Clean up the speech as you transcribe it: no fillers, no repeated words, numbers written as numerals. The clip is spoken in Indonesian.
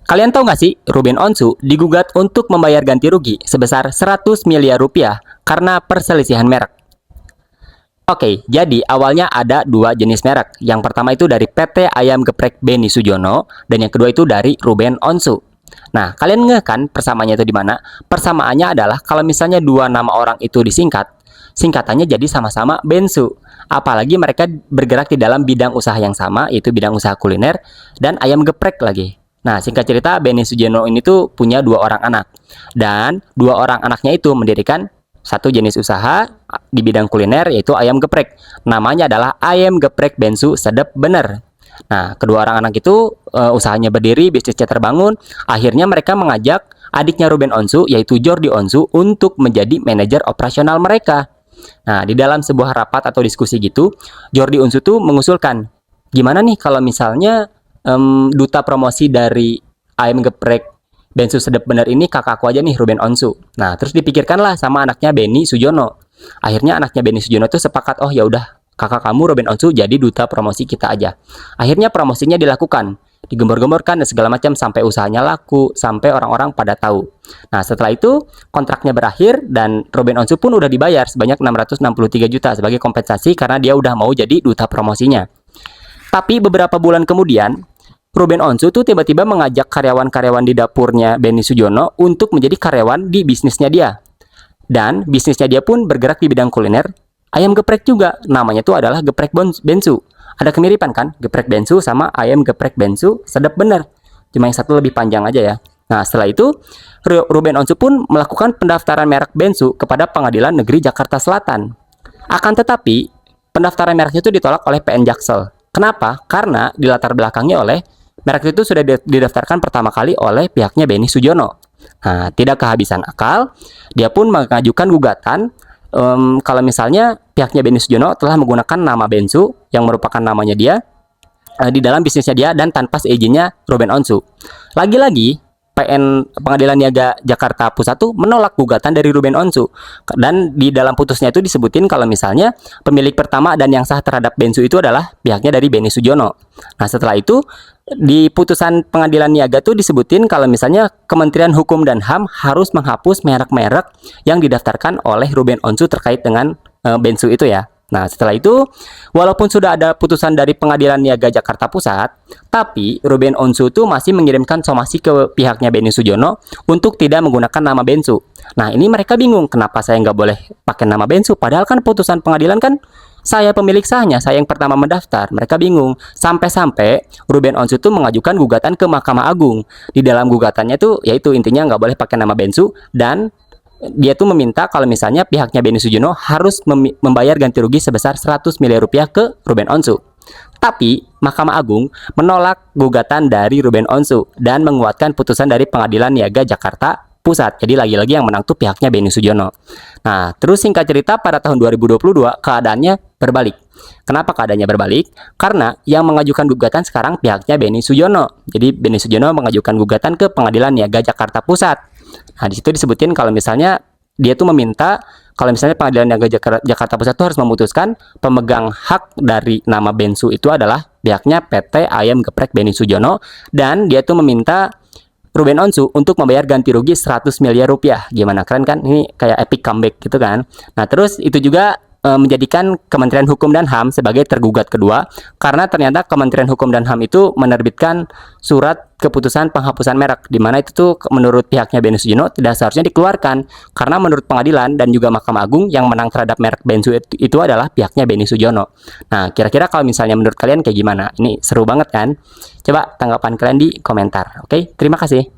Kalian tahu nggak sih, Ruben Onsu digugat untuk membayar ganti rugi sebesar 100 miliar rupiah karena perselisihan merek. Oke, jadi awalnya ada dua jenis merek. Yang pertama itu dari PT Ayam Geprek Beni Sujono, dan yang kedua itu dari Ruben Onsu. Nah, kalian ngeh kan persamaannya itu di mana? Persamaannya adalah kalau misalnya dua nama orang itu disingkat, singkatannya jadi sama-sama Bensu. Apalagi mereka bergerak di dalam bidang usaha yang sama, yaitu bidang usaha kuliner dan ayam geprek lagi. Nah, singkat cerita, Beni Sujono ini tuh punya dua orang anak. Dan dua orang anaknya itu mendirikan satu jenis usaha di bidang kuliner, yaitu ayam geprek. Namanya adalah Ayam Geprek Bensu Sedep Bener. Nah, kedua orang anak itu usahanya berdiri, bisnisnya terbangun. Akhirnya mereka mengajak adiknya Ruben Onsu, yaitu Jordi Onsu, untuk menjadi manajer operasional mereka. Nah, di dalam sebuah rapat atau diskusi gitu, Jordi Onsu tuh mengusulkan, gimana nih kalau misalnya duta promosi dari Ayam Geprek Bensu Sedep Bener ini kakakku aja nih, Ruben Onsu. Nah, terus dipikirkanlah sama anaknya Beni Sujono. Akhirnya anaknya Beni Sujono tuh sepakat, oh ya udah, kakak kamu Ruben Onsu jadi duta promosi kita aja. Akhirnya promosinya dilakukan, digembor-gemborkan dan segala macam sampai usahanya laku, sampai orang-orang pada tahu. Nah, setelah itu kontraknya berakhir dan Ruben Onsu pun udah dibayar sebanyak 663 juta sebagai kompensasi karena dia udah mau jadi duta promosinya. Tapi beberapa bulan kemudian, Ruben Onsu tuh tiba-tiba mengajak karyawan-karyawan di dapurnya Beni Sujono untuk menjadi karyawan di bisnisnya dia. Dan bisnisnya dia pun bergerak di bidang kuliner, ayam geprek juga. Namanya tuh adalah Geprek Bensu. Ada kemiripan kan? Geprek Bensu sama Ayam Geprek Bensu Sedap Bener. Cuma yang satu lebih panjang aja ya. Nah, setelah itu, Ruben Onsu pun melakukan pendaftaran merek Bensu kepada Pengadilan Negeri Jakarta Selatan. Akan tetapi, pendaftaran mereknya itu ditolak oleh PN Jaksel. Kenapa? Karena dilatar belakangnya oleh merek itu sudah didaftarkan pertama kali oleh pihaknya Beni Sujono. Nah, tidak kehabisan akal, dia pun mengajukan gugatan kalau misalnya pihaknya Beni Sujono telah menggunakan nama Bensu yang merupakan namanya dia di dalam bisnisnya dia dan tanpa seizinnya Ruben Onsu. Lagi-lagi PN Pengadilan Niaga Jakarta Pusat tuh menolak gugatan dari Ruben Onsu, dan di dalam putusnya itu disebutin kalau misalnya pemilik pertama dan yang sah terhadap Bensu itu adalah pihaknya dari Beni Sujono. Nah, setelah itu di putusan Pengadilan Niaga tuh disebutin kalau misalnya Kementerian Hukum dan HAM harus menghapus merek-merek yang didaftarkan oleh Ruben Onsu terkait dengan Bensu itu ya. Nah, setelah itu, walaupun sudah ada putusan dari Pengadilan Niaga Jakarta Pusat, tapi Ruben Onsu tuh masih mengirimkan somasi ke pihaknya Beni Sujono untuk tidak menggunakan nama Bensu. Nah, ini mereka bingung, kenapa saya nggak boleh pakai nama Bensu? Padahal kan putusan pengadilan kan saya pemilik sahnya, saya yang pertama mendaftar. Mereka bingung. Sampai-sampai Ruben Onsu tuh mengajukan gugatan ke Mahkamah Agung. Di dalam gugatannya tuh, yaitu intinya nggak boleh pakai nama Bensu, dan dia tuh meminta kalau misalnya pihaknya Beni Sujono harus membayar ganti rugi sebesar 100 miliar rupiah ke Ruben Onsu. Tapi Mahkamah Agung menolak gugatan dari Ruben Onsu dan menguatkan putusan dari Pengadilan Niaga Jakarta Pusat. Jadi lagi-lagi yang menang tuh pihaknya Beni Sujono. Nah, terus singkat cerita pada tahun 2022 keadaannya berbalik. Kenapa keadaannya berbalik? Karena yang mengajukan gugatan sekarang pihaknya Beni Sujono. Jadi Beni Sujono mengajukan gugatan ke Pengadilan Niaga Jakarta Pusat. Nah, di situ disebutin kalau misalnya dia tuh meminta kalau misalnya Pengadilan Niaga Jakarta Pusat itu harus memutuskan pemegang hak dari nama Bensu itu adalah pihaknya PT Ayam Geprek Beni Sujono, dan dia tuh meminta Ruben Onsu untuk membayar ganti rugi 100 miliar rupiah. Gimana, keren kan? Ini kayak epic comeback gitu kan. Nah, terus itu juga menjadikan Kementerian Hukum dan HAM sebagai tergugat kedua, karena ternyata Kementerian Hukum dan HAM itu menerbitkan surat keputusan penghapusan merek, di mana itu tuh menurut pihaknya Beni Sujono tidak seharusnya dikeluarkan, karena menurut pengadilan dan juga Mahkamah Agung yang menang terhadap merek Bensu itu adalah pihaknya Beni Sujono. Nah, kira-kira kalau misalnya menurut kalian kayak gimana? Ini seru banget kan? Coba tanggapan kalian di komentar. Oke, terima kasih.